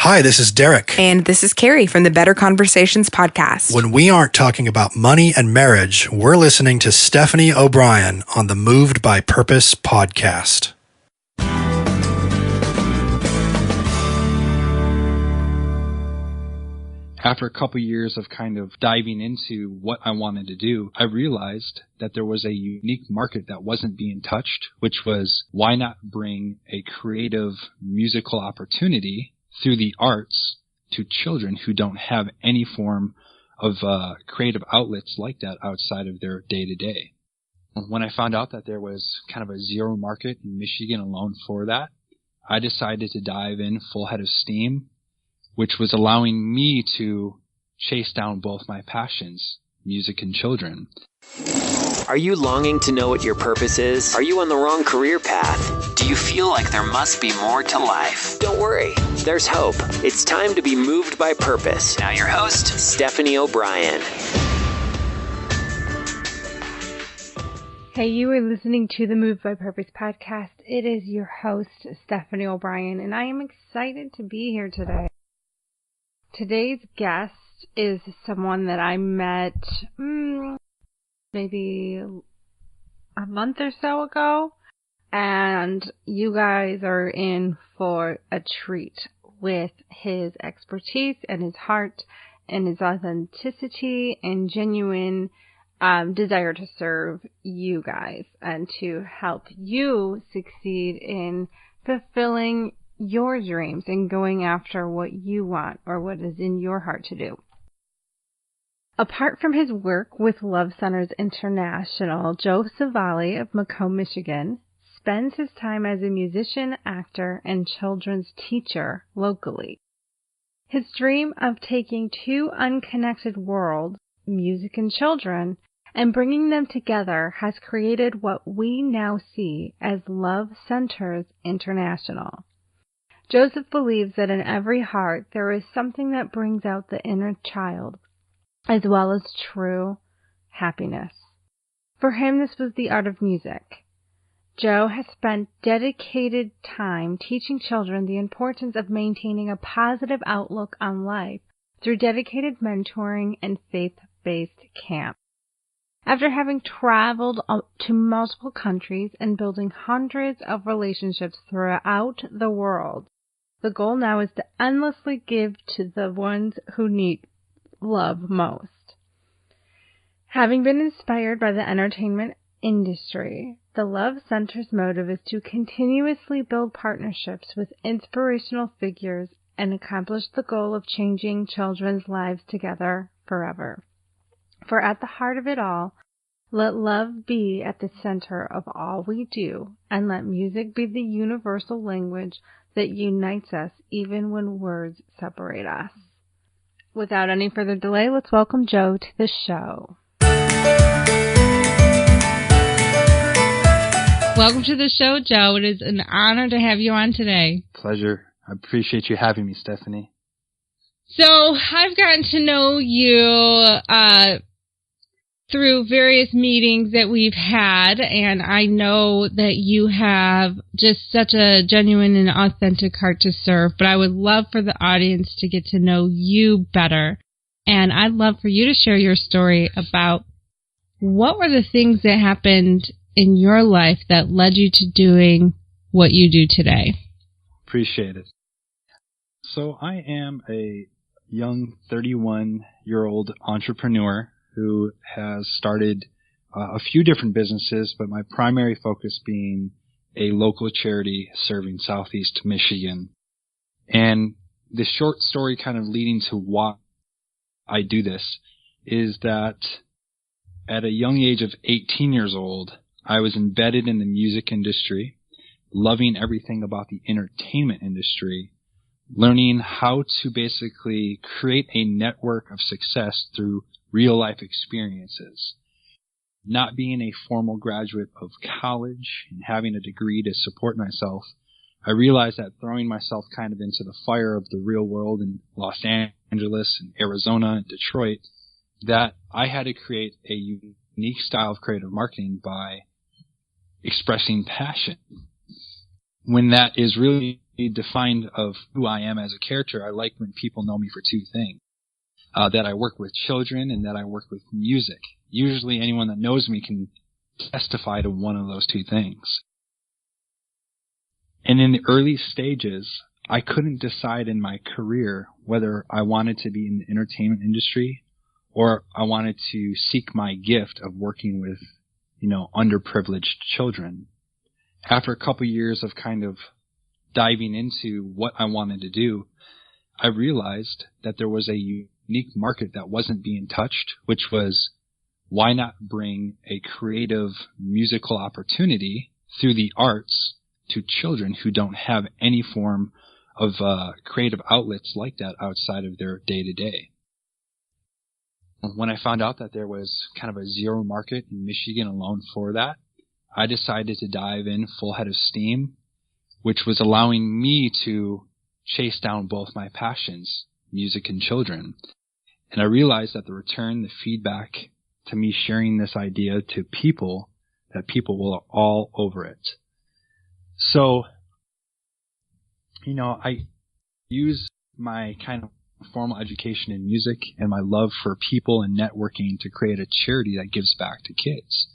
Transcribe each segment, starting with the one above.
Hi, this is Derek. And this is Carrie from the Better Conversations podcast. When we aren't talking about money and marriage, we're listening to Stephanie O'Brien on the Moved by Purpose podcast. After a couple years of kind of diving into what I wanted to do, I realized that there was a unique market that wasn't being touched, which was why not bring a creative musical opportunity through the arts to children who don't have any form of creative outlets like that outside of their day-to-day. When I found out that there was kind of a zero market in Michigan alone for that, I decided to dive in full head of steam, which was allowing me to chase down both my passions, music and children. Are you longing to know what your purpose is? Are you on the wrong career path? Do you feel like there must be more to life? Don't worry, there's hope. It's time to be moved by purpose. Now your host, Stephanie O'Brien. Hey, you are listening to the Moved by Purpose podcast. It is your host, Stephanie O'Brien, and I am excited to be here today. Today's guest is someone that I met maybe a month or so ago, and you guys are in for a treat with his expertise and his heart and his authenticity and genuine desire to serve you guys and to help you succeed in fulfilling your dreams and going after what you want or what is in your heart to do. Apart from his work with Love Centers International, Joe Savali of Macomb, Michigan, spends his time as a musician, actor, and children's teacher locally. His dream of taking two unconnected worlds, music and children, and bringing them together has created what we now see as Love Centers International. Joseph believes that in every heart there is something that brings out the inner child, as well as true happiness. For him, this was the art of music. Joe has spent dedicated time teaching children the importance of maintaining a positive outlook on life through dedicated mentoring and faith-based camps. After having traveled to multiple countries and building hundreds of relationships throughout the world, the goal now is to endlessly give to the ones who need love most. Having been inspired by the entertainment industry, the Love Center's motive is to continuously build partnerships with inspirational figures and accomplish the goal of changing children's lives together forever. For at the heart of it all, let love be at the center of all we do, and let music be the universal language that unites us even when words separate us. Without any further delay, let's welcome Joe to the show. Welcome to the show, Joe. It is an honor to have you on today. Pleasure. I appreciate you having me, Stephanie. So I've gotten to know you through various meetings that we've had, and I know that you have just such a genuine and authentic heart to serve, but I would love for the audience to get to know you better, and I'd love for you to share your story about what were the things that happened in your life that led you to doing what you do today. Appreciate it. So I am a young 31-year-old entrepreneur who has started a few different businesses, but my primary focus being a local charity serving Southeast Michigan. And the short story kind of leading to why I do this is that at a young age of 18 years old, I was embedded in the music industry, loving everything about the entertainment industry, learning how to basically create a network of success through real-life experiences. Not being a formal graduate of college and having a degree to support myself, I realized that throwing myself kind of into the fire of the real world in Los Angeles and Arizona and Detroit, that I had to create a unique style of creative marketing by expressing passion. When that is really defined of who I am as a character, I like when people know me for two things. That I work with children and that I work with music. Usually anyone that knows me can testify to one of those two things. And in the early stages, I couldn't decide in my career whether I wanted to be in the entertainment industry or I wanted to seek my gift of working with, underprivileged children. After a couple years of kind of diving into what I wanted to do, I realized that there was a unique market that wasn't being touched, which was, why not bring a creative musical opportunity through the arts to children who don't have any form of creative outlets like that outside of their day-to-day. When I found out that there was kind of a zero market in Michigan alone for that, I decided to dive in full head of steam, which was allowing me to chase down both my passions, music and children. And I realized that the return, the feedback to me sharing this idea to people, that people were all over it. So, I use my kind of formal education in music and my love for people and networking to create a charity that gives back to kids.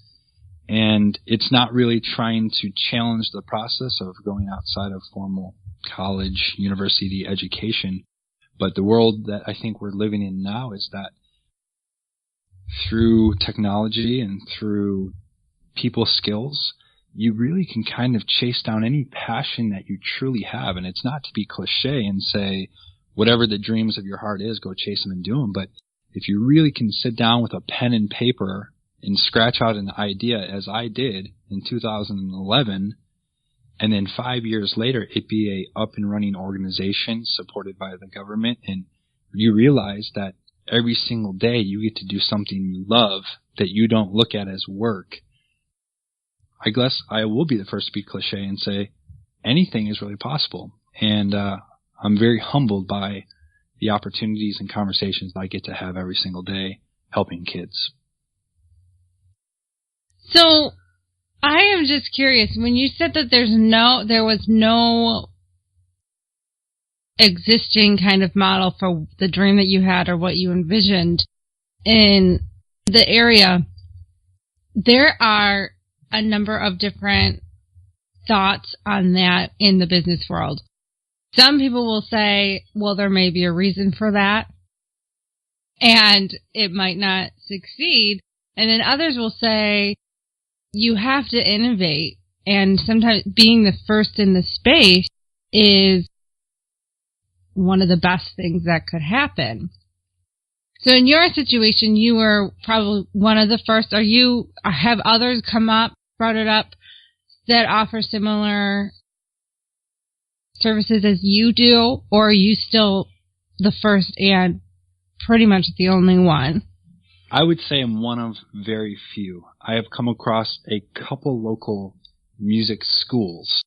And it's not really trying to challenge the process of going outside of formal college, university education. But the world that I think we're living in now is that through technology and through people's skills, you really can kind of chase down any passion that you truly have. And it's not to be cliche and say, whatever the dreams of your heart is, go chase them and do them. But if you really can sit down with a pen and paper and scratch out an idea, as I did in 2011, and then 5 years later, it be a up and running organization supported by the government, and you realize that every single day you get to do something you love that you don't look at as work. I guess I will be the first to be cliche and say anything is really possible. And I'm very humbled by the opportunities and conversations that I get to have every single day helping kids. So I am just curious, when you said that there was no existing kind of model for the dream that you had or what you envisioned in the area, there are a number of different thoughts on that in the business world. Some people will say, well, there may be a reason for that, and it might not succeed. And then others will say, you have to innovate, and sometimes being the first in the space is one of the best things that could happen. So in your situation, you were probably one of the first. Have others brought it up, that offer similar services as you do, or are you still the first and pretty much the only one? I would say I'm one of very few. I have come across a couple local music schools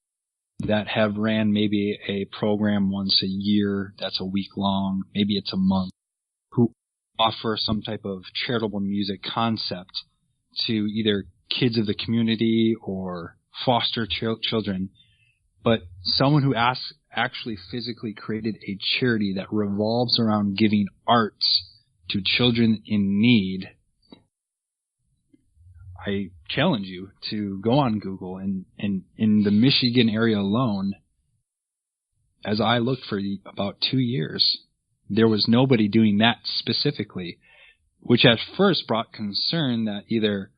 that have ran maybe a program once a year that's a week long, maybe it's a month, who offer some type of charitable music concept to either kids of the community or foster children. But someone who actually physically created a charity that revolves around giving arts to children in need, I challenge you to go on Google, and in the Michigan area alone, as I looked for about 2 years, there was nobody doing that specifically, which at first brought concern that either,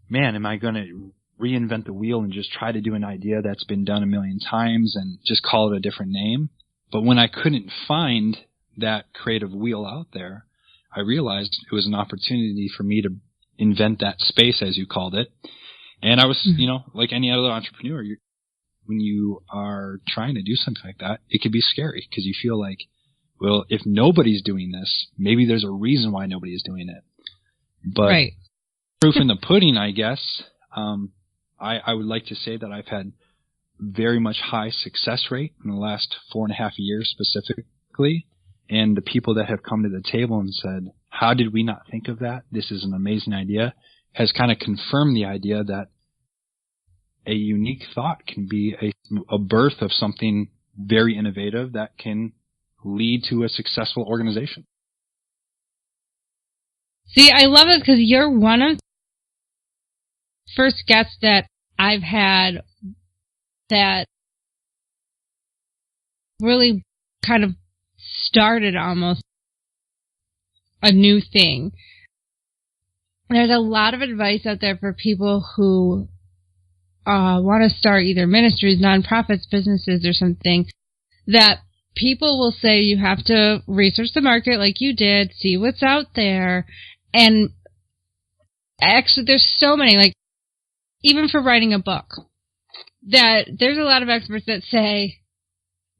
man, am I going to reinvent the wheel and just try to do an idea that's been done a million times and just call it a different name? But when I couldn't find that creative wheel out there, I realized it was an opportunity for me to invent that space, as you called it. And I was, like any other entrepreneur, when you are trying to do something like that, it could be scary because you feel like, well, if nobody's doing this, maybe there's a reason why nobody is doing it. But right. Proof in the pudding, I guess. I would like to say that I've had very much high success rate in the last 4.5 years specifically. And the people that have come to the table and said, how did we not think of that? This is an amazing idea, has kind of confirmed the idea that a unique thought can be a birth of something very innovative that can lead to a successful organization. See, I love it because you're one of the first guests that I've had that really kind of started almost a new thing. There's a lot of advice out there for people who want to start either ministries, nonprofits, businesses, or something, that people will say you have to research the market like you did, see what's out there. And actually, there's so many, like, even for writing a book, that there's a lot of experts that say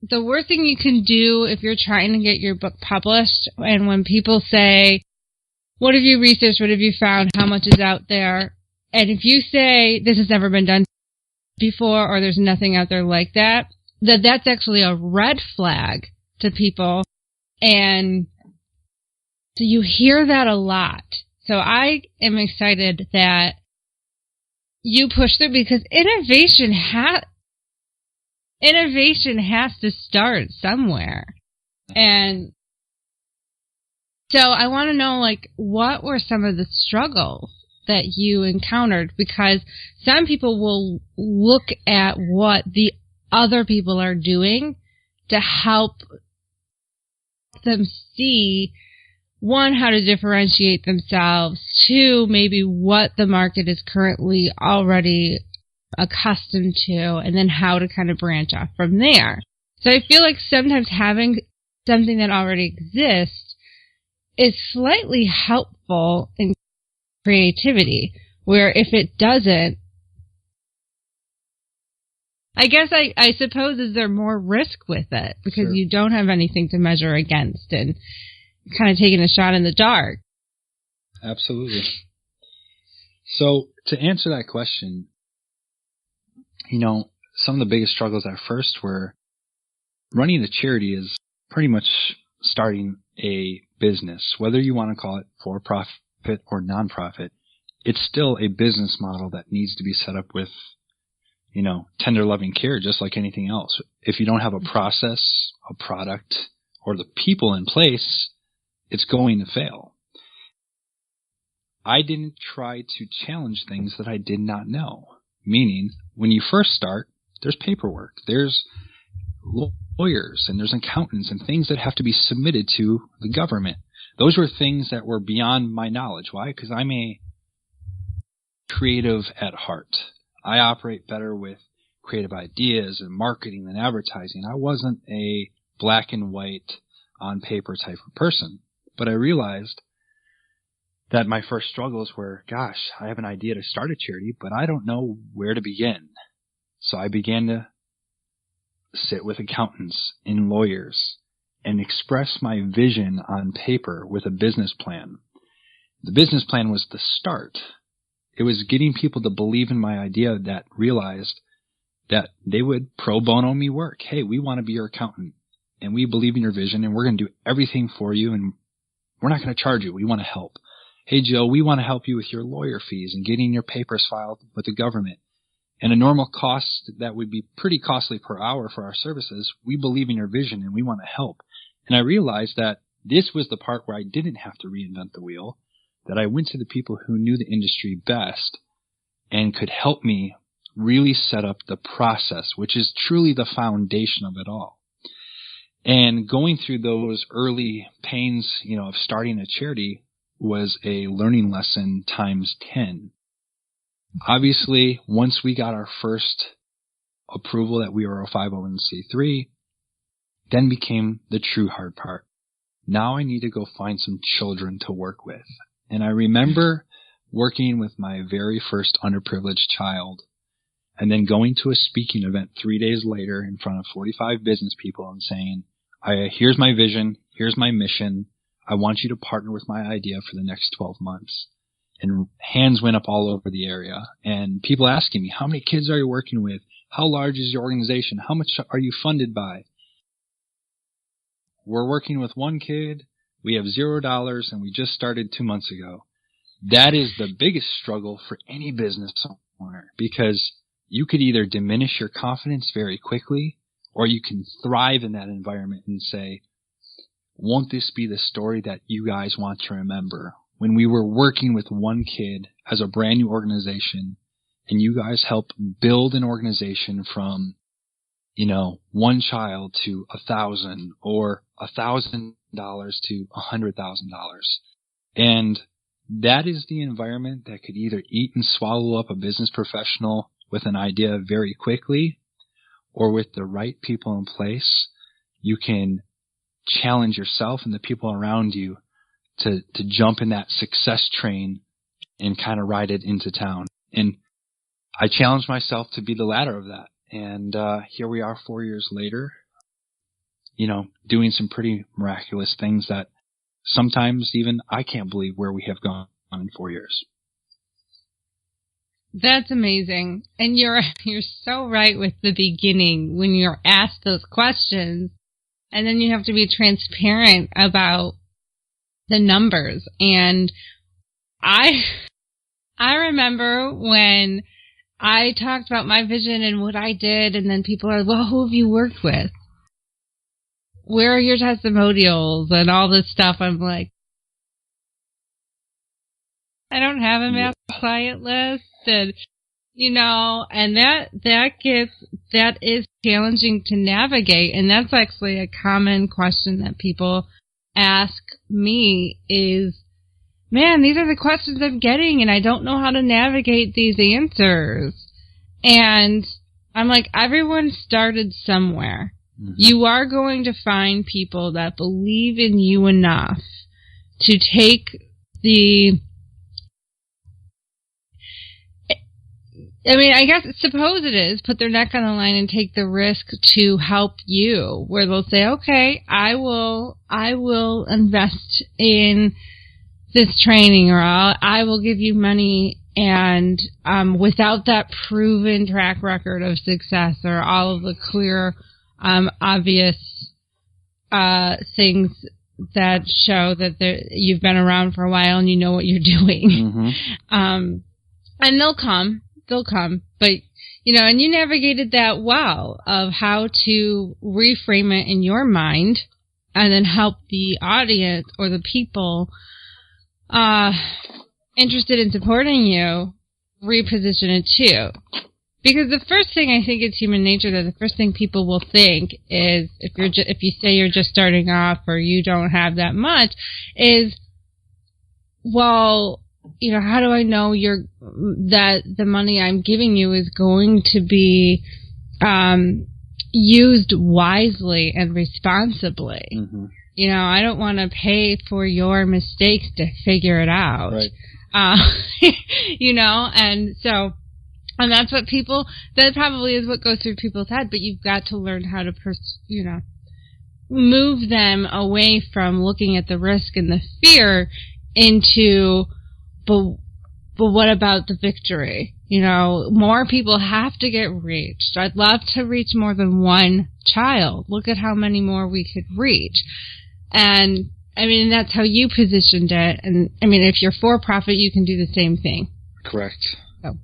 the worst thing you can do if you're trying to get your book published, and when people say, what have you researched, what have you found, how much is out there, and if you say this has never been done before or there's nothing out there like that, that's actually a red flag to people. And so you hear that a lot. So I am excited that you push through, because innovation has to start somewhere. And so I want to know, like, what were some of the struggles that you encountered? Because some people will look at what the other people are doing to help them see, one, how to differentiate themselves, two, maybe what the market is currently already accustomed to, and then how to kind of branch off from there. So I feel like sometimes having something that already exists is slightly helpful in creativity, where if it doesn't, I guess I suppose is there more risk with it, because Sure. you don't have anything to measure against and kind of taking a shot in the dark. Absolutely. So to answer that question, some of the biggest struggles at first were running a charity is pretty much starting a business. Whether you want to call it for-profit or non-profit, it's still a business model that needs to be set up with, tender loving care, just like anything else. If you don't have a process, a product, or the people in place, it's going to fail. I didn't try to challenge things that I did not know. Meaning, when you first start, there's paperwork, there's lawyers, and there's accountants and things that have to be submitted to the government. Those were things that were beyond my knowledge. Why? Because I'm a creative at heart. I operate better with creative ideas and marketing and advertising. I wasn't a black and white on paper type of person. But I realized that my first struggles were, gosh, I have an idea to start a charity, but I don't know where to begin. So I began to sit with accountants and lawyers and express my vision on paper with a business plan. The business plan was the start. It was getting people to believe in my idea, that realized that they would pro bono me work. Hey, we want to be your accountant, and we believe in your vision, and we're going to do everything for you, and we're not going to charge you. We want to help. Hey, Joe, we want to help you with your lawyer fees and getting your papers filed with the government. And a normal cost that would be pretty costly per hour for our services, we believe in your vision and we want to help. And I realized that this was the part where I didn't have to reinvent the wheel, that I went to the people who knew the industry best and could help me really set up the process, which is truly the foundation of it all. And going through those early pains, of starting a charity was a learning lesson times 10. Obviously, once we got our first approval that we were a 501c3, then became the true hard part. Now I need to go find some children to work with. And I remember working with my very first underprivileged child, and then going to a speaking event 3 days later in front of 45 business people and saying, here's my vision, here's my mission, I want you to partner with my idea for the next 12 months. And hands went up all over the area, and people asking me, how many kids are you working with? How large is your organization? How much are you funded by? We're working with one kid, we have $0, and we just started 2 months ago. That is the biggest struggle for any business owner, because you could either diminish your confidence very quickly, or you can thrive in that environment and say, won't this be the story that you guys want to remember? When we were working with one kid as a brand new organization, and you guys helped build an organization from, one child to 1,000 or $1,000 to $100,000. And that is the environment that could either eat and swallow up a business professional with an idea very quickly, or with the right people in place, you can challenge yourself and the people around you to jump in that success train and kind of ride it into town. And I challenged myself to be the latter of that. And here we are 4 years later, doing some pretty miraculous things that sometimes even I can't believe where we have gone in 4 years. That's amazing. And you're so right with the beginning when you're asked those questions, and then you have to be transparent about the numbers. And I remember when I talked about my vision and what I did, and then people are, well, who have you worked with? Where are your testimonials and all this stuff? I'm like, I don't have a master client list, and and that is challenging to navigate. And that's actually a common question that people ask me is, man, these are the questions I'm getting, and I don't know how to navigate these answers. And I'm like, everyone started somewhere. Mm-hmm. You are going to find people that believe in you enough to take put their neck on the line and take the risk to help you, where they'll say, okay, I will invest in this training, or I will give you money, and without that proven track record of success or all of the clear, obvious things that show that you've been around for a while and you know what you're doing. Mm-hmm. And they'll come, but and you navigated that well of how to reframe it in your mind and then help the audience or the people interested in supporting you reposition it too. Because the first thing, I think it's human nature that the first thing people will think is, if you say you're just starting off or you don't have that much, is, well, how do I know that the money I'm giving you is going to be used wisely and responsibly? Mm-hmm. I don't want to pay for your mistakes to figure it out. Right. And so, and that probably is what goes through people's head, but you've got to learn how to, move them away from looking at the risk and the fear into, but what about the victory? More people have to get reached. I'd love to reach more than one child. Look at how many more we could reach. And, that's how you positioned it. And, if you're for profit, you can do the same thing. Correct. So.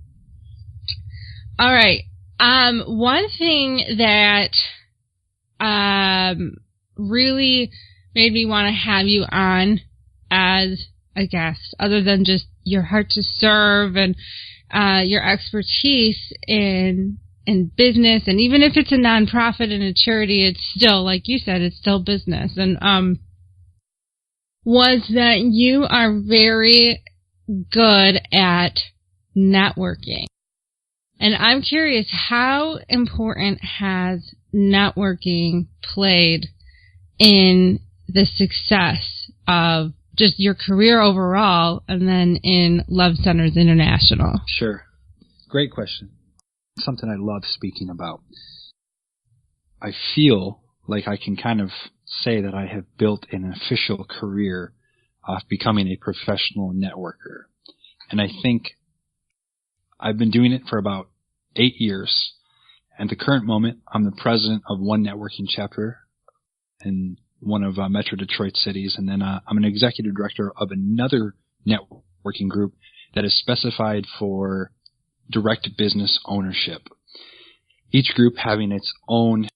All right. One thing that really made me want to have you on as a guest, other than just your heart to serve and your expertise in business, and even if it's a nonprofit and a charity, it's still, like you said, it's still business. And was that you are very good at networking. And I'm curious, how important has networking played in the success of just your career overall, and then in Love Centers International? Sure. Great question. Something I love speaking about. I feel like I can kind of say that I have built an official career off becoming a professional networker. And I think I've been doing it for about 8 years. At the current moment, I'm the president of one networking chapter in one of Metro Detroit cities, and then I'm an executive director of another networking group that is specified for direct business ownership. each group having its own,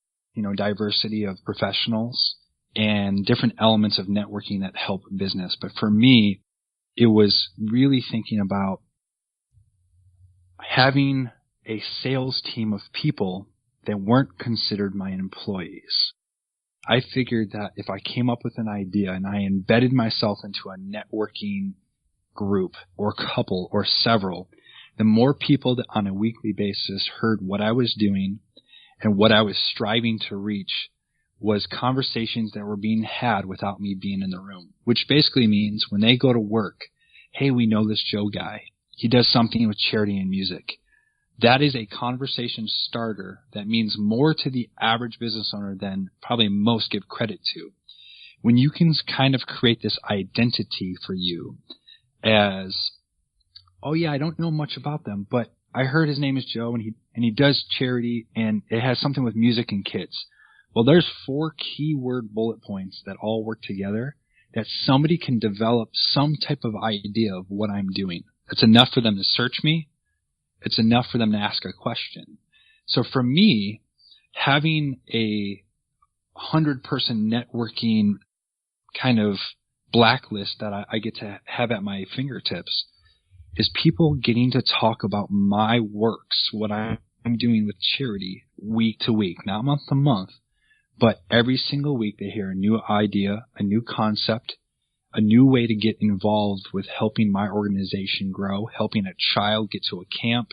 diversity of professionals and different elements of networking that help business. But for me, it was really thinking about having a sales team of people that weren't considered my employees. I figured that if I came up with an idea and I embedded myself into a networking group or couple or several, the more people that on a weekly basis heard what I was doing and what I was striving to reach was conversations that were being had without me being in the room, which basically means when they go to work, hey, we know this Joe guy. He does something with charity and music. That is a conversation starter that means more to the average business owner than probably most give credit to. When you can kind of create this identity for you as, oh yeah, I don't know much about them, but I heard his name is Joe and he does charity and it has something with music and kids. Well, there's 4 keyword bullet points that all work together that somebody can develop some type of idea of what I'm doing. It's enough for them to search me. It's enough for them to ask a question. So for me, having a 100-person networking kind of blacklist that I get to have at my fingertips is people getting to talk about my works, what I'm doing with charity week to week, not month to month, but every single week they hear a new idea, a new concept, a new way to get involved with helping my organization grow, helping a child get to a camp,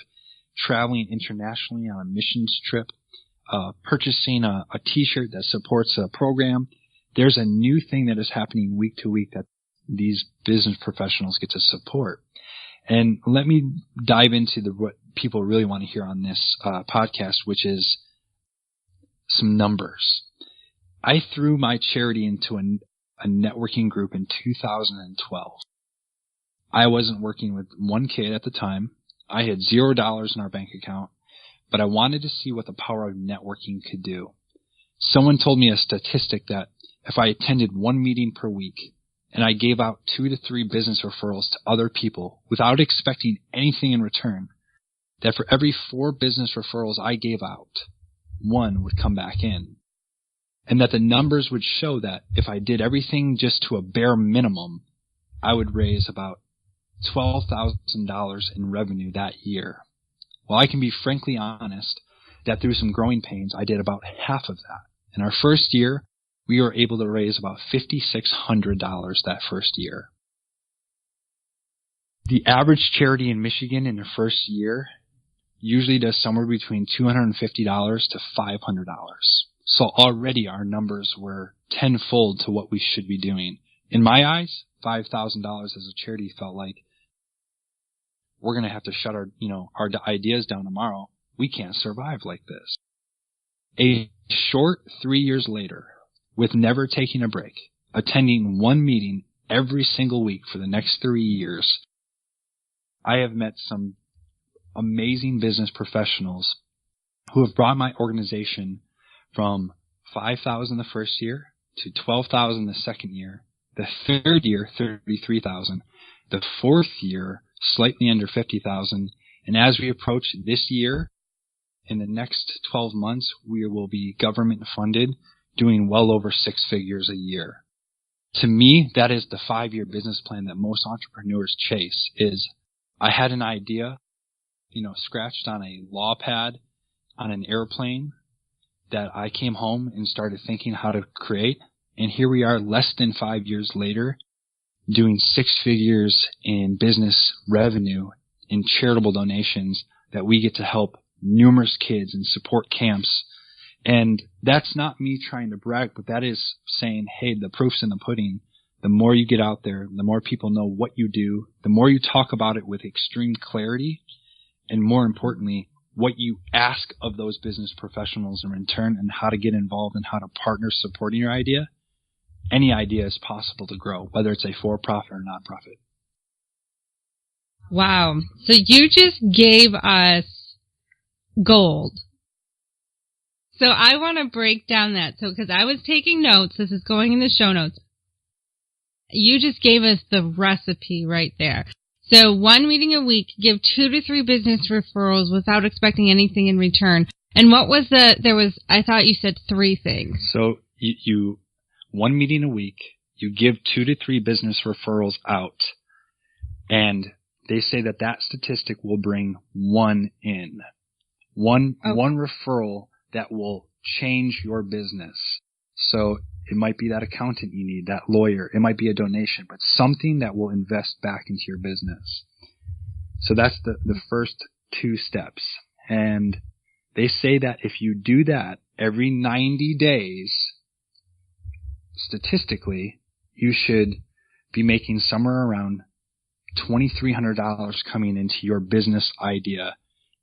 traveling internationally on a missions trip, purchasing a t-shirt that supports a program. There's a new thing that is happening week to week that these business professionals get to support. And let me dive into what people really want to hear on this podcast, which is some numbers. I threw my charity into a networking group in 2012. I wasn't working with one kid at the time. I had $0 in our bank account, but I wanted to see what the power of networking could do. Someone told me a statistic that if I attended one meeting per week and I gave out 2 to 3 business referrals to other people without expecting anything in return, that for every 4 business referrals I gave out, 1 would come back in. And that the numbers would show that if I did everything just to a bare minimum, I would raise about $12,000 in revenue that year. Well, I can be frankly honest that through some growing pains, I did about half of that. In our first year, we were able to raise about $5,600 that first year. The average charity in Michigan in the first year usually does somewhere between $250 to $500. So already our numbers were tenfold to what we should be doing. In my eyes, $5,000 as a charity felt like we're going to have to shut our ideas down tomorrow. We can't survive like this. A short 3 years later, with never taking a break, attending one meeting every single week for the next 3 years, I have met some amazing business professionals who have brought my organization from $5,000 the first year to $12,000 the second year, the third year, $33,000, the fourth year, slightly under $50,000, and as we approach this year, in the next 12 months, we will be government funded, doing well over 6 figures a year. To me, that is the 5-year business plan that most entrepreneurs chase. Is I had an idea, scratched on a law pad on an airplane that I came home and started thinking how to create. And here we are less than 5 years later doing 6 figures in business revenue in charitable donations that we get to help numerous kids and support camps. And that's not me trying to brag, but that is saying, hey, the proof's in the pudding. The more you get out there, the more people know what you do, the more you talk about it with extreme clarity, and more importantly, what you ask of those business professionals in return and how to get involved and how to partner supporting your idea. Any idea is possible to grow, whether it's a for-profit or not-profit. Wow. So you just gave us gold. So I want to break down that. So because I was taking notes, this is going in the show notes. You just gave us the recipe right there. So one meeting a week, give 2 to 3 business referrals without expecting anything in return. And what was I thought you said 3 things. So you 1 meeting a week, you give 2 to 3 business referrals out, and they say that statistic will bring 1 in. One referral that will change your business. So it might be that accountant you need, that lawyer. It might be a donation, but something that will invest back into your business. So that's the first 2 steps. And they say that if you do that every 90 days, statistically, you should be making somewhere around $2,300 coming into your business idea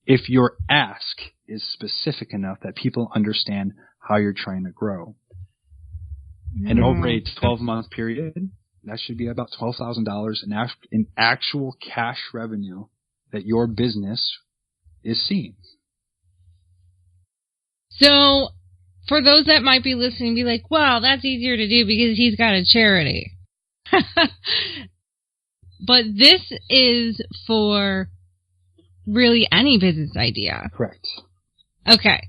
if your ask is specific enough that people understand how you're trying to grow. And over a 12-month period, that should be about $12,000 in actual cash revenue that your business is seeing. So, for those that might be listening, be like, well, that's easier to do because he's got a charity. But this is for really any business idea. Correct. Okay.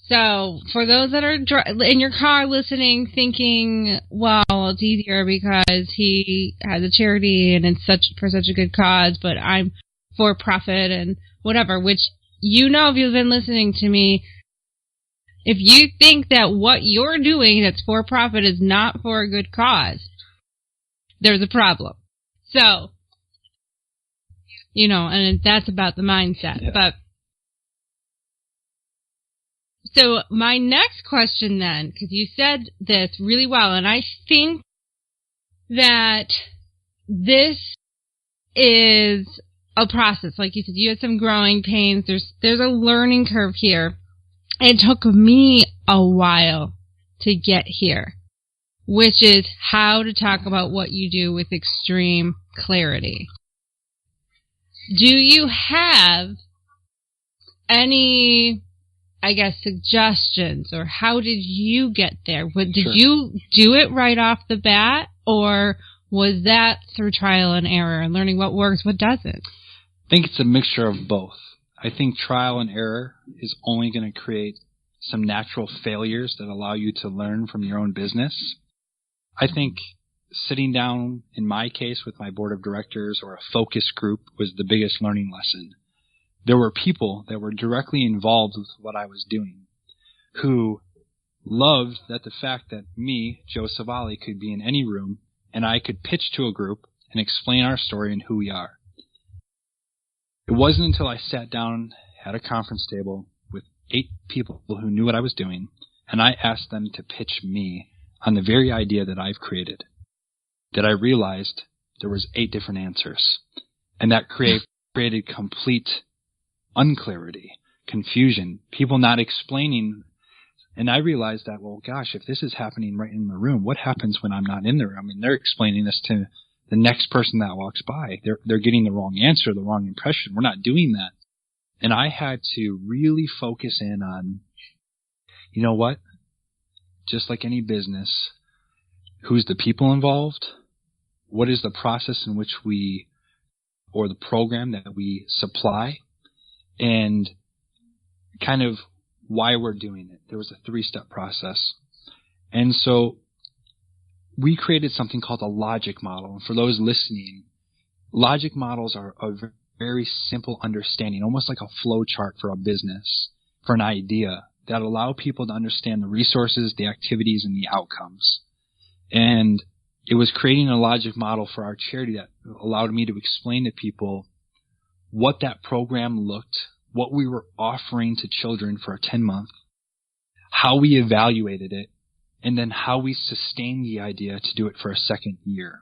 So, for those that are in your car listening, thinking, well, it's easier because he has a charity and it's for such a good cause, but I'm for profit and whatever, which if you've been listening to me, if you think that what you're doing that's for profit is not for a good cause, there's a problem. So, and that's about the mindset. Yeah. But so my next question then, because you said this really well, and I think that this is a process. Like you said, you had some growing pains. There's a learning curve here. It took me a while to get here, which is how to talk about what you do with extreme clarity. Do you have any, suggestions, or how did you get there? Did you do it right off the bat, or was that through trial and error and learning what works, what doesn't? I think it's a mixture of both. I think trial and error is only going to create some natural failures that allow you to learn from your own business. I think sitting down, in my case, with my board of directors or a focus group was the biggest learning lesson. There were people that were directly involved with what I was doing who loved the fact that me, Joe Savali, could be in any room and I could pitch to a group and explain our story and who we are. It wasn't until I sat down at a conference table with 8 people who knew what I was doing, and I asked them to pitch me on the very idea that I've created, that I realized there was 8 different answers. And that created complete unclarity, confusion, people not explaining. And I realized that, well, gosh, if this is happening right in the room, what happens when I'm not in the room? I mean, they're explaining this to the next person that walks by. They're getting the wrong answer, the wrong impression. We're not doing that. And I had to really focus in on, you know what? Just like any business, who's the people involved? What is the process in which or the program that we supply? And kind of why we're doing it. There was a 3-step process. And so we created something called a logic model. And for those listening, logic models are a very simple understanding, almost like a flow chart for a business, for an idea, that allow people to understand the resources, the activities, and the outcomes. And it was creating a logic model for our charity that allowed me to explain to people what that program looked, what we were offering to children for a 10-month, how we evaluated it, and then how we sustained the idea to do it for a second year.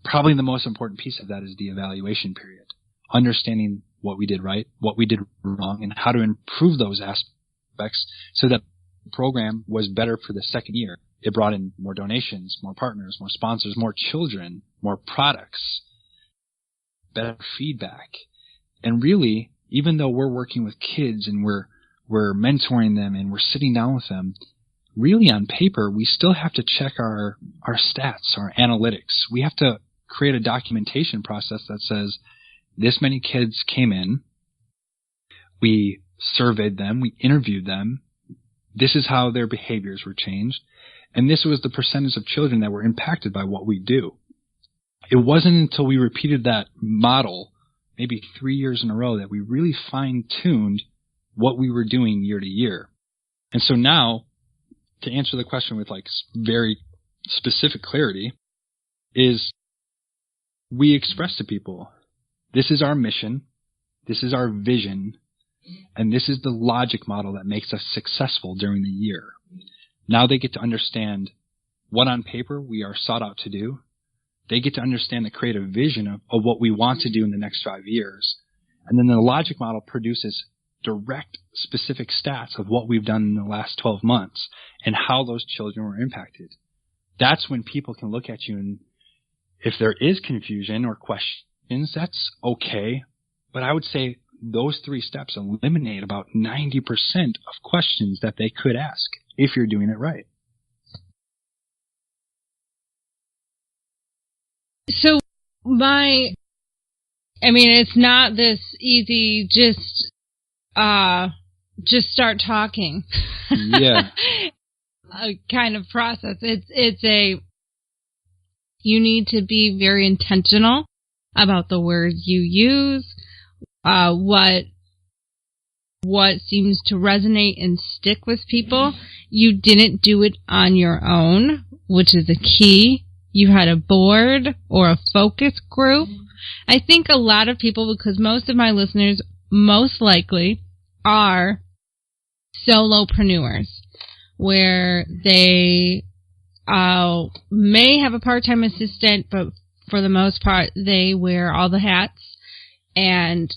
Probably the most important piece of that is the evaluation period, understanding what we did right, what we did wrong, and how to improve those aspects so that the program was better for the second year. It brought in more donations, more partners, more sponsors, more children, more products, better feedback. And really, even though we're working with kids and we're mentoring them and we're sitting down with them, really on paper, we still have to check our stats, our analytics. We have to create a documentation process that says this many kids came in. We surveyed them, we interviewed them. This is how their behaviors were changed. And this was the percentage of children that were impacted by what we do. It wasn't until we repeated that model maybe 3 years in a row that we really fine-tuned what we were doing year to year. And so now, to answer the question with like very specific clarity, is we express to people, this is our mission, this is our vision, and this is the logic model that makes us successful during the year. Now they get to understand what on paper we are sought out to do. They get to understand the creative vision of what we want to do in the next 5 years. And then the logic model produces direct, specific stats of what we've done in the last 12 months and how those children were impacted. That's when people can look at you, and if there is confusion or questions, that's okay. But I would say those 3 steps eliminate about 90% of questions that they could ask if you're doing it right. So it's not this easy, just start talking. Yeah. Kind of process. You need to be very intentional about the words you use, what seems to resonate and stick with people. You didn't do it on your own, which is a key. You had a board or a focus group. I think a lot of people, because most of my listeners most likely are solopreneurs, where they may have a part-time assistant, but for the most part, they wear all the hats. And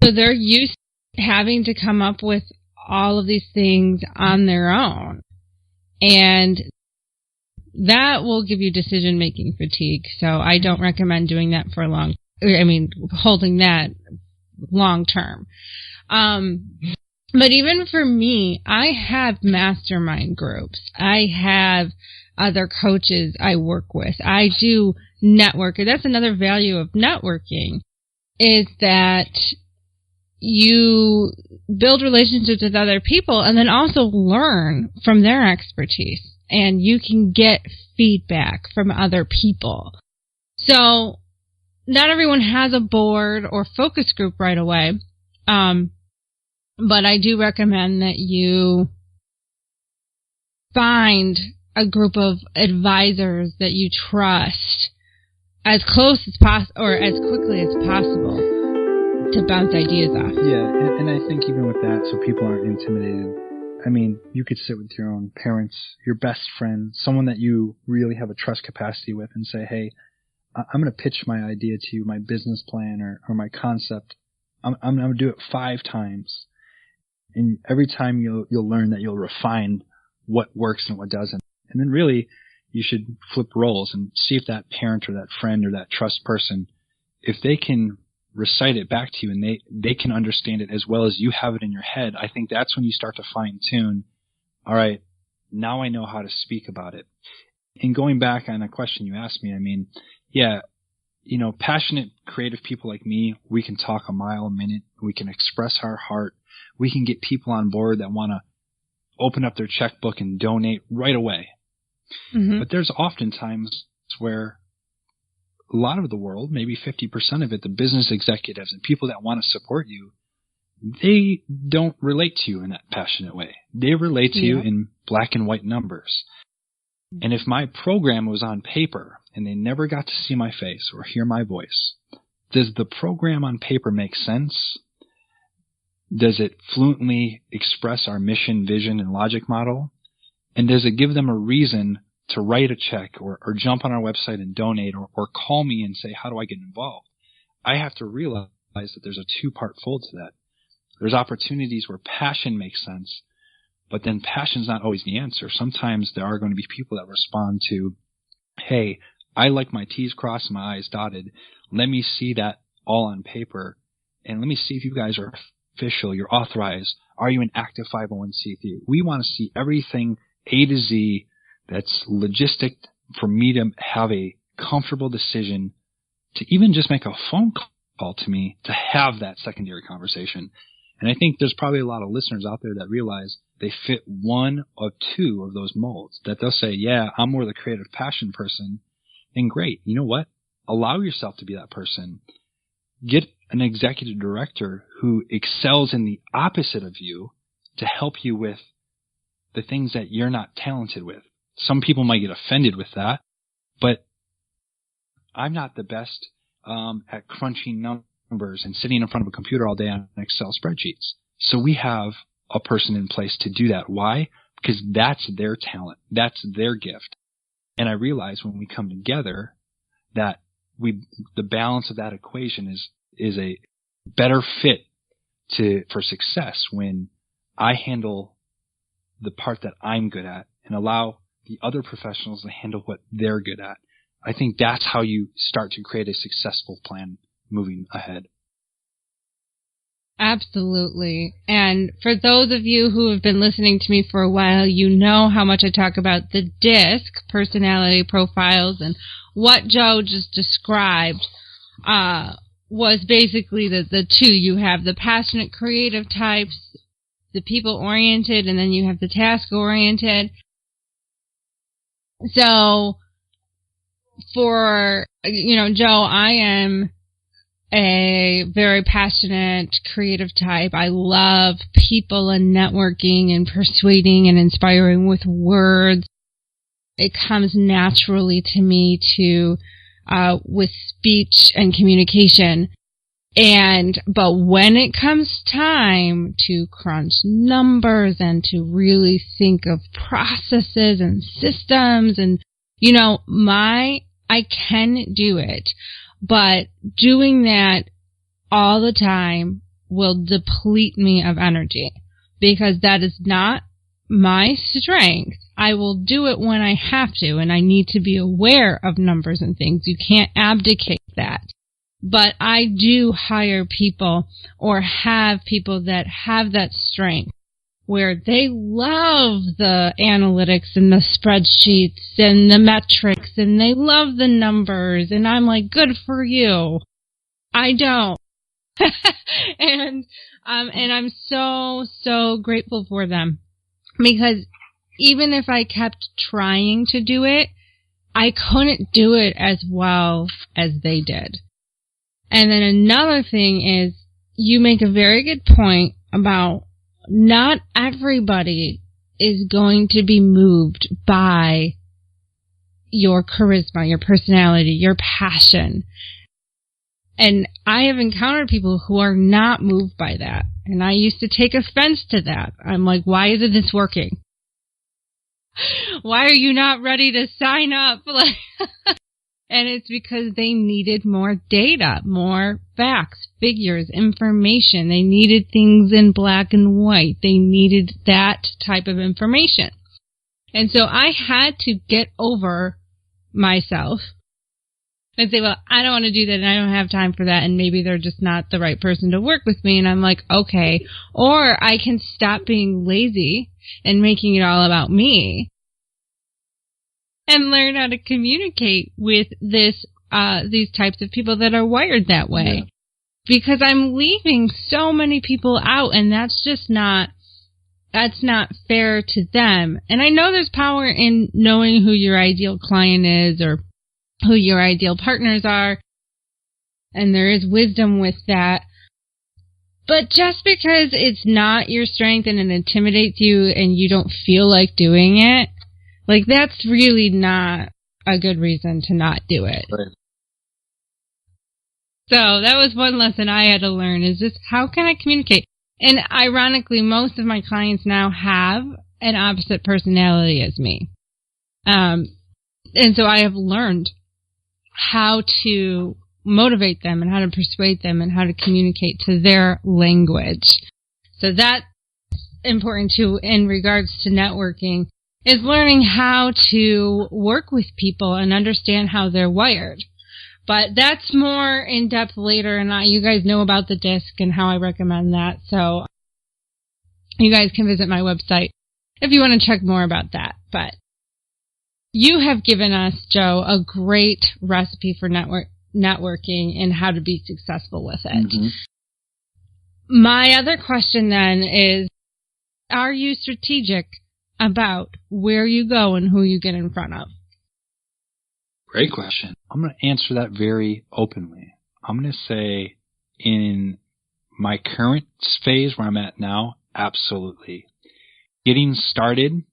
so they're used to having to come up with all of these things on their own. And that will give you decision-making fatigue. So I don't recommend doing that holding that long term. But even for me, I have mastermind groups. I have other coaches I work with. I do network. That's another value of networking, is that you build relationships with other people and then also learn from their expertise. And you can get feedback from other people. So not everyone has a board or focus group right away. But I do recommend that you find a group of advisors that you trust as close as possible or as quickly as possible to bounce ideas off. Yeah, and I think even with that, so people aren't intimidated, I mean, you could sit with your own parents, your best friend, someone that you really have a trust capacity with, and say, hey, I'm going to pitch my idea to you, my business plan or my concept. I'm going to do it 5 times. And every time you'll learn that you'll refine what works and what doesn't. And then really, you should flip roles and see if that parent or that friend or that trust person, if they can recite it back to you and they can understand it as well as you have it in your head, I think that's when you start to fine tune. All right, now I know how to speak about it. And going back on a question you asked me, I mean, yeah, passionate, creative people like me, we can talk a mile a minute. We can express our heart. We can get people on board that want to open up their checkbook and donate right away. Mm-hmm. But there's often times where a lot of the world, maybe 50% of it, the business executives and people that want to support you, they don't relate to you in that passionate way. They relate to you in black and white numbers. And if my program was on paper and they never got to see my face or hear my voice, does the program on paper make sense? Does it fluently express our mission, vision, and logic model? And does it give them a reason to write a check or jump on our website and donate or call me and say, how do I get involved? I have to realize that there's a 2-part fold to that. There's opportunities where passion makes sense, but then passion's not always the answer. Sometimes there are going to be people that respond to, hey, I like my T's crossed and my I's dotted. Let me see that all on paper, and let me see if you guys are official, you're authorized. Are you an active 501c3? We want to see everything A to Z that's logistic for me to have a comfortable decision to even just make a phone call to me to have that secondary conversation. And I think there's probably a lot of listeners out there that realize they fit one of two of those molds, that they'll say, yeah, I'm more the creative passion person. And great. You know what? Allow yourself to be that person. Get an executive director who excels in the opposite of you to help you with the things that you're not talented with. Some people might get offended with that, but I'm not the best at crunching numbers and sitting in front of a computer all day on Excel spreadsheets. So we have a person in place to do that. Why? Because that's their talent. That's their gift. And I realize when we come together that the balance of that equation is a better fit for success when I handle the part that I'm good at and allow the other professionals to handle what they're good at. I think that's how you start to create a successful plan moving ahead. Absolutely. And for those of you who have been listening to me for a while, you know how much I talk about the DISC, personality profiles, and what Joe just described was basically the two. You have the passionate creative types, the people-oriented, and then you have the task-oriented. So for, Joe, I am a very passionate, creative type. I love people and networking and persuading and inspiring with words. It comes naturally to me with speech and communication. But when it comes time to crunch numbers and to really think of processes and systems and, I can do it. But doing that all the time will deplete me of energy because that is not my strength. I will do it when I have to, and I need to be aware of numbers and things. You can't abdicate that. But I do hire people or have people that have that strength where they love the analytics and the spreadsheets and the metrics and they love the numbers, and I'm like, good for you. I don't. And I'm so grateful for them, because even if I kept trying to do it, I couldn't do it as well as they did. And then another thing is, you make a very good point about not everybody is going to be moved by your charisma, your personality, your passion. And I have encountered people who are not moved by that. And I used to take offense to that. I'm like, why isn't this working? Why are you not ready to sign up? And it's because they needed more data, more facts, figures, information. They needed things in black and white. They needed that type of information. And so I had to get over myself and say, well, I don't want to do that and I don't have time for that, and maybe they're just not the right person to work with me. And I'm like, okay. Or I can stop being lazy and making it all about me and learn how to communicate with these types of people that are wired that way. Yeah. Because I'm leaving so many people out, and that's not fair to them. And I know there's power in knowing who your ideal client is or who your ideal partners are, and there is wisdom with that. But just because it's not your strength and it intimidates you and you don't feel like doing it, like, that's really not a good reason to not do it. Right. So that was one lesson I had to learn, is just how can I communicate? And ironically, most of my clients now have an opposite personality as me. And so I have learned how to motivate them and how to persuade them and how to communicate to their language. So that's important too in regards to networking, is learning how to work with people and understand how they're wired. But that's more in depth later, and you guys know about the DISC and how I recommend that. So you guys can visit my website if you want to check more about that. But you have given us, Joe, a great recipe for networking and how to be successful with it. Mm-hmm. My other question then is, are you strategic about where you go and who you get in front of? Great question. I'm going to answer that very openly. I'm going to say in my current phase where I'm at now, absolutely. Getting started,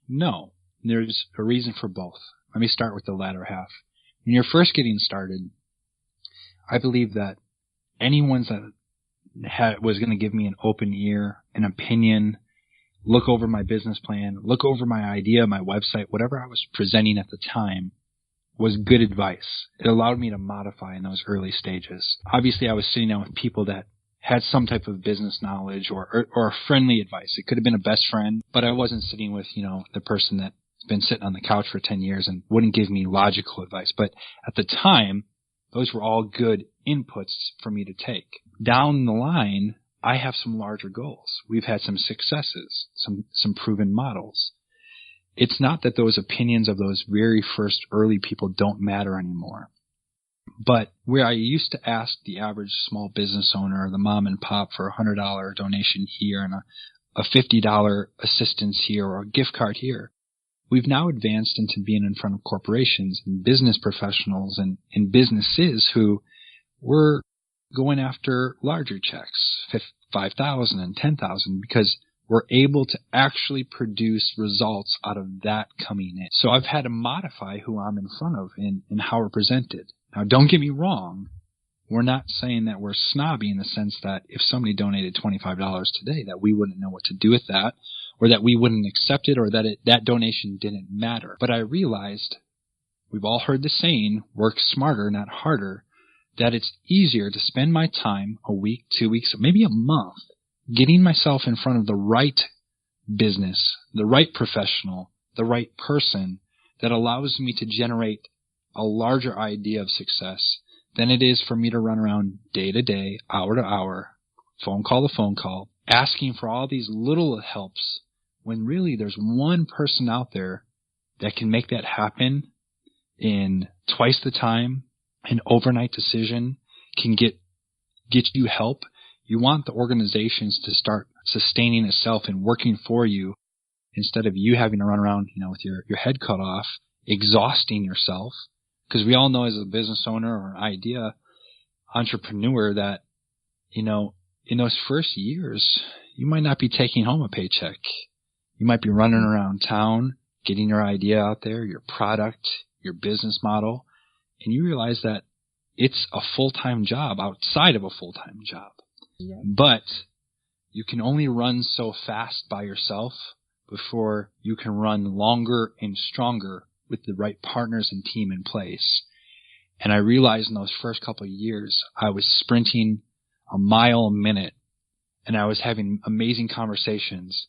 no. There's a reason for both. Let me start with the latter half. When you're first getting started, I believe that anyone that was going to give me an open ear, an opinion, look over my business plan, look over my idea, my website, whatever I was presenting at the time, was good advice. It allowed me to modify in those early stages. Obviously, I was sitting down with people that had some type of business knowledge or friendly advice. It could have been a best friend, but I wasn't sitting with, the person that's been sitting on the couch for 10 years and wouldn't give me logical advice. But at the time, those were all good inputs for me to take. Down the line, I have some larger goals. We've had some successes, some proven models. It's not that those opinions of those very first early people don't matter anymore. But where I used to ask the average small business owner or the mom and pop for a $100 donation here and a $50 assistance here or a gift card here, we've now advanced into being in front of corporations and business professionals and businesses who were going after larger checks, $5,000 and $10,000, because we're able to actually produce results out of that coming in. So I've had to modify who I'm in front of and how we're presented. Now, don't get me wrong. We're not saying that we're snobby in the sense that if somebody donated $25 today, that we wouldn't know what to do with that, or that we wouldn't accept it, or that that donation didn't matter. But I realized, we've all heard the saying, work smarter, not harder, that it's easier to spend my time a week, 2 weeks, maybe a month, getting myself in front of the right business, the right professional, the right person that allows me to generate a larger idea of success than it is for me to run around day to day, hour to hour, phone call to phone call, asking for all these little helps when really there's one person out there that can make that happen in twice the time. An overnight decision can get you help. You want the organizations to start sustaining itself and working for you instead of you having to run around, with your head cut off, exhausting yourself. Because we all know as a business owner or idea entrepreneur that, in those first years, you might not be taking home a paycheck. You might be running around town, getting your idea out there, your product, your business model, and you realize that it's a full-time job outside of a full-time job. Yeah. But you can only run so fast by yourself before you can run longer and stronger with the right partners and team in place. And I realized in those first couple of years, I was sprinting a mile a minute, and I was having amazing conversations,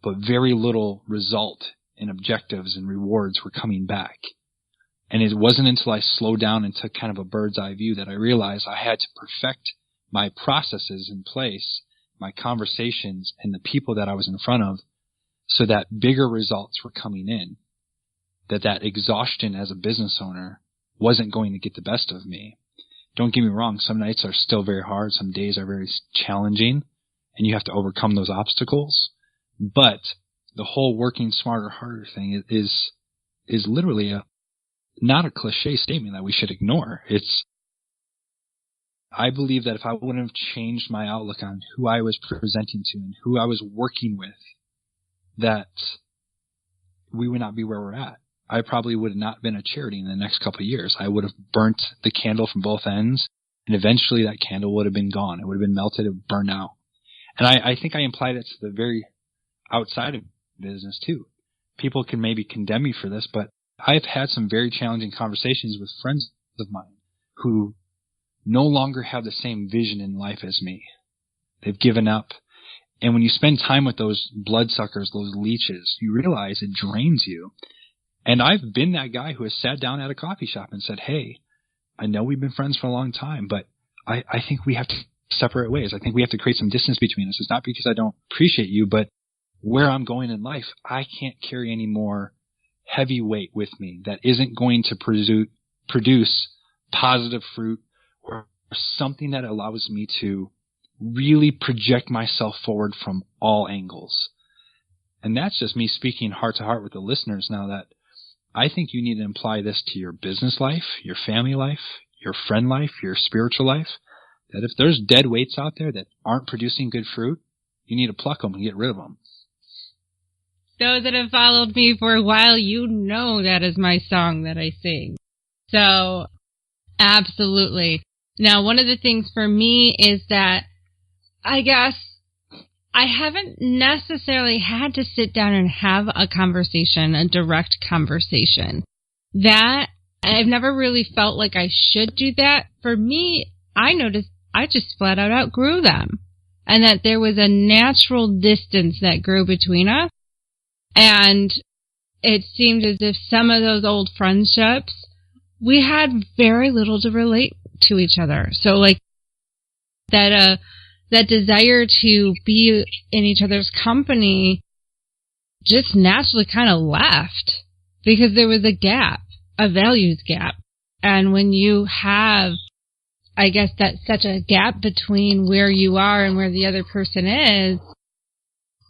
but very little result and objectives and rewards were coming back. And it wasn't until I slowed down and took kind of a bird's eye view that I realized I had to perfect my processes in place, my conversations, and the people that I was in front of so that bigger results were coming in. That exhaustion as a business owner wasn't going to get the best of me. Don't get me wrong, some nights are still very hard, some days are very challenging, and you have to overcome those obstacles. But the whole working smarter, harder thing is literally not a cliche statement that we should ignore. I believe that if I wouldn't have changed my outlook on who I was presenting to and who I was working with, that we would not be where we're at. I probably would have not been a charity in the next couple of years. I would have burnt the candle from both ends, and eventually that candle would have been gone. It would have been melted and burned out. And I think I implied it to the very outside of business too. People can maybe condemn me for this, but I've had some very challenging conversations with friends of mine who no longer have the same vision in life as me. They've given up. And when you spend time with those bloodsuckers, those leeches, you realize it drains you. And I've been that guy who has sat down at a coffee shop and said, hey, I know we've been friends for a long time, but I think we have to separate ways. I think we have to create some distance between us. It's not because I don't appreciate you, but where I'm going in life, I can't carry any more heavy weight with me that isn't going to produce positive fruit, or something that allows me to really project myself forward from all angles. And that's just me speaking heart to heart with the listeners now, that I think you need to apply this to your business life, your family life, your friend life, your spiritual life, that if there's dead weights out there that aren't producing good fruit, you need to pluck them and get rid of them. Those that have followed me for a while, you know that is my song that I sing. So, absolutely. Now, one of the things for me is that I guess I haven't necessarily had to sit down and have a conversation, a direct conversation. That, I've never really felt like I should do that. For me, I noticed I just flat out outgrew them. And that there was a natural distance that grew between us. And it seemed as if some of those old friendships, we had very little to relate to each other. So like that desire to be in each other's company just naturally kind of left because there was a gap, a values gap. And when you have, I guess, that such a gap between where you are and where the other person is,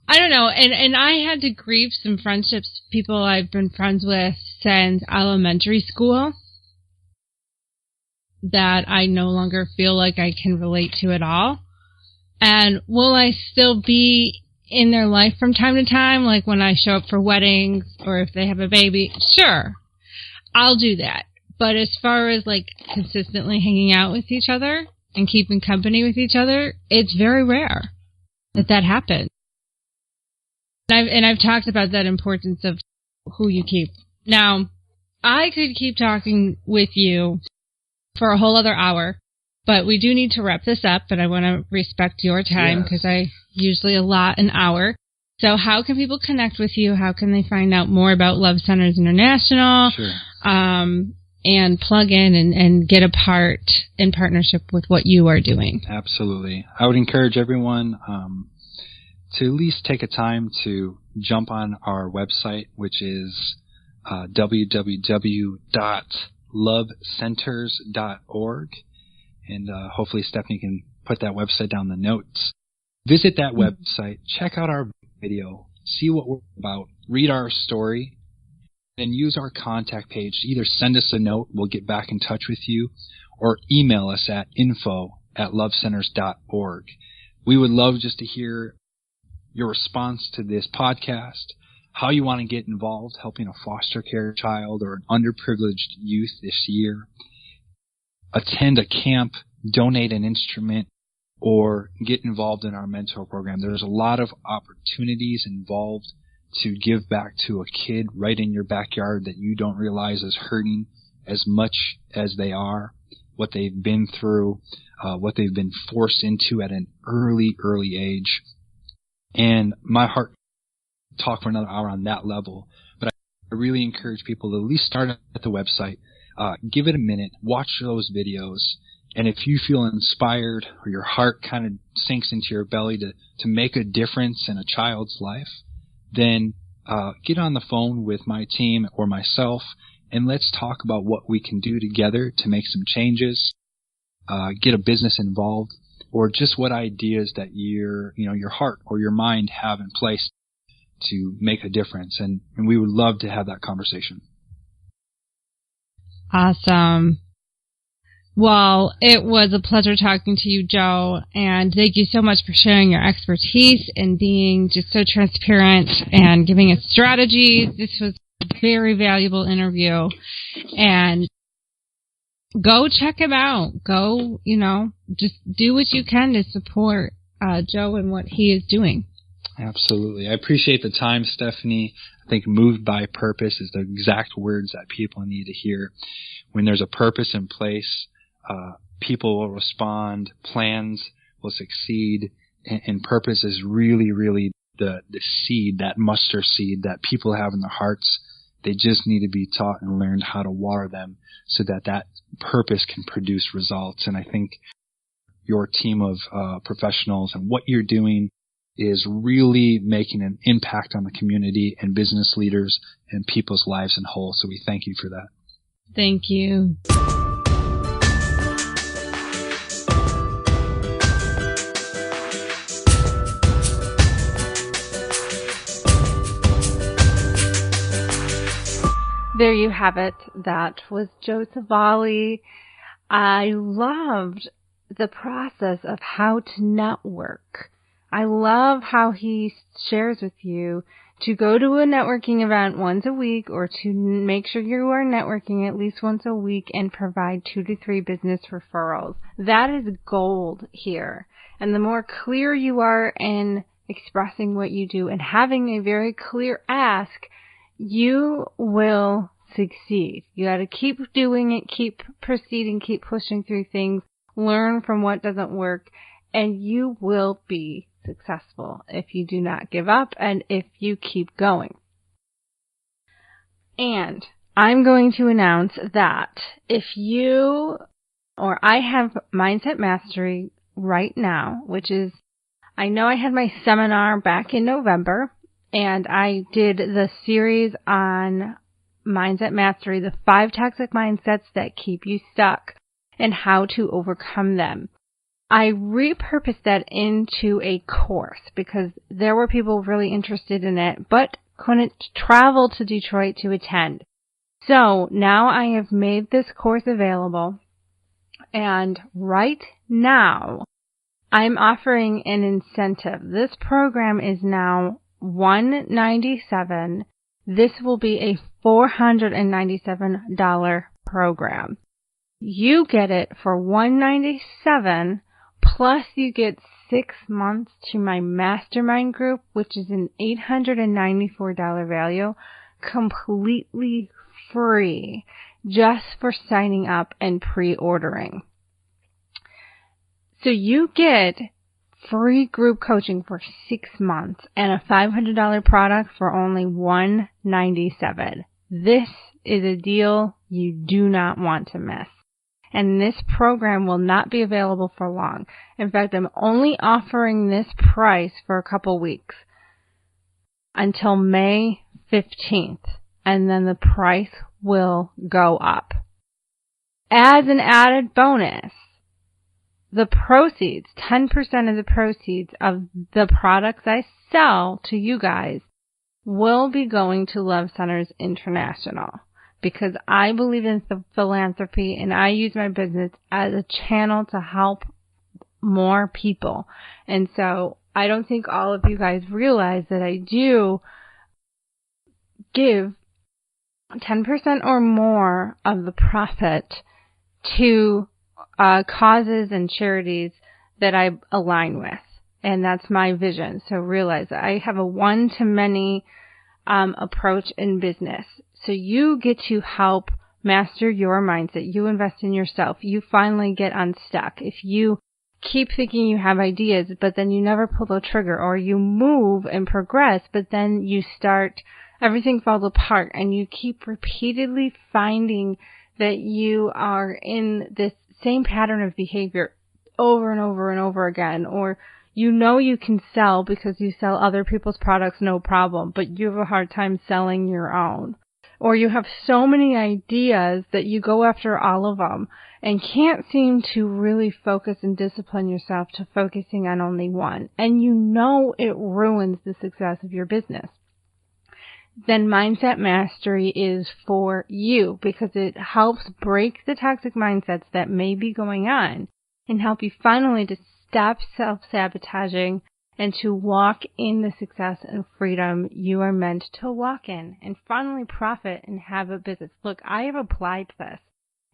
I don't know. And I had to grieve some friendships, people I've been friends with since elementary school, that I no longer feel like I can relate to at all. And will I still be in their life from time to time, like when I show up for weddings or if they have a baby? Sure, I'll do that. But as far as like consistently hanging out with each other and keeping company with each other, it's very rare that happens. And I've talked about that importance of who you keep. Now, I could keep talking with you for a whole other hour, but we do need to wrap this up, and I want to respect your time because I usually allot an hour. So how can people connect with you? How can they find out more about Love Centers International? Sure. And plug in and get a part in partnership with what you are doing? Absolutely. I would encourage everyone to at least take a time to jump on our website, which is www.lovecenters.org. And hopefully Stephanie can put that website down in the notes. Visit that website, check out our video, see what we're about, read our story, and use our contact page to either send us a note, we'll get back in touch with you, or email us at info@lovecenters.org. We would love just to hear your response to this podcast, how you want to get involved helping a foster care child or an underprivileged youth this year, attend a camp, donate an instrument, or get involved in our mentor program. There's a lot of opportunities involved to give back to a kid right in your backyard that you don't realize is hurting as much as they are, what they've been through, what they've been forced into at an early age. And my heart talk for another hour on that level, but I really encourage people to at least start at the website, give it a minute, watch those videos, and if you feel inspired or your heart kind of sinks into your belly to make a difference in a child's life, then get on the phone with my team or myself, and let's talk about what we can do together to make some changes, get a business involved, or just what ideas that your heart or your mind have in place to make a difference. And we would love to have that conversation. Awesome. Well, it was a pleasure talking to you, Joe, and thank you so much for sharing your expertise and being just so transparent and giving us strategies. This was a very valuable interview, and go check him out. Go, just do what you can to support Joe and what he is doing. Absolutely. I appreciate the time, Stephanie. I think moved by purpose is the exact words that people need to hear. When there's a purpose in place, people will respond, plans will succeed, and purpose is really the seed, that mustard seed that people have in their hearts. They just need to be taught and learned how to water them so that purpose can produce results. And I think your team of professionals and what you're doing is really making an impact on the community and business leaders and people's lives in whole. So we thank you for that. Thank you. There you have it. That was Joe Savali. I loved the process of how to network. I love how he shares with you to go to a networking event once a week, or to make sure you are networking at least once a week and provide 2 to 3 business referrals. That is gold here. And the more clear you are in expressing what you do and having a very clear ask, you will succeed. You got to keep doing it, keep proceeding, keep pushing through things, learn from what doesn't work, and you will be successful if you do not give up and if you keep going. And I'm going to announce that if you, or I have Mindset Mastery right now, which is, I know I had my seminar back in November, and I did the series on Mindset Mastery, the 5 toxic mindsets that keep you stuck and how to overcome them. I repurposed that into a course because there were people really interested in it, but couldn't travel to Detroit to attend. So now I have made this course available, and right now I'm offering an incentive. This program is now $197. This will be a $497 program. You get it for $197, plus you get 6 months to my mastermind group, which is an $894 value, completely free, just for signing up and pre-ordering. So you get free group coaching for 6 months and a $500 product for only $197. This is a deal you do not want to miss. And this program will not be available for long. In fact, I'm only offering this price for a couple weeks until May 15th, and then the price will go up. As an added bonus, the proceeds, 10% of the proceeds of the products I sell to you guys will be going to Love Centers International, because I believe in philanthropy and I use my business as a channel to help more people. And so I don't think all of you guys realize that I do give 10% or more of the profit to causes and charities that I align with. And that's my vision. So realize that I have a one-to-many approach in business. So you get to help master your mindset. You invest in yourself. You finally get unstuck. If you keep thinking you have ideas, but then you never pull the trigger, or you move and progress, but then you start, everything falls apart, and you keep repeatedly finding that you are in this same pattern of behavior over and over and over again, or you know you can sell because you sell other people's products no problem, but you have a hard time selling your own. Or you have so many ideas that you go after all of them and can't seem to really focus and discipline yourself to focusing on only one. And you know it ruins the success of your business. Then Mindset Mastery is for you, because it helps break the toxic mindsets that may be going on and help you finally to stop self-sabotaging and to walk in the success and freedom you are meant to walk in, and finally profit and have a business. Look, I have applied this,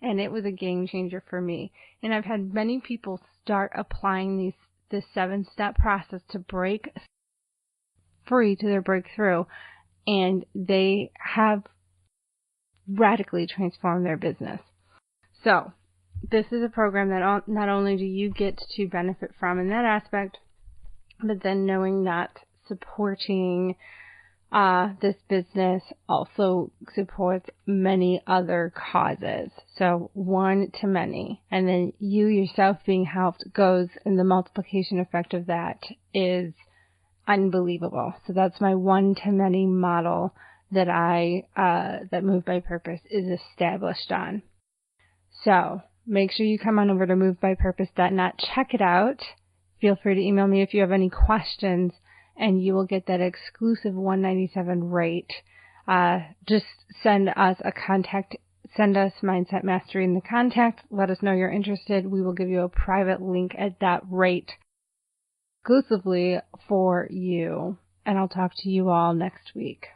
and it was a game changer for me. And I've had many people start applying this 7-step process to break free to their breakthrough, and they have radically transformed their business. So this is a program that not only do you get to benefit from in that aspect, but then knowing that supporting this business also supports many other causes. So one to many. And then you yourself being helped goes, and the multiplication effect of that is unbelievable. So that's my one to many model that that Moved by Purpose is established on. So make sure you come on over to movedbypurpose.net. Check it out. Feel free to email me if you have any questions, and you will get that exclusive $197 rate just send us a contact. Send us Mindset Mastery in the contact. Let us know you're interested. We will give you a private link at that rate exclusively for you. And I'll talk to you all next week.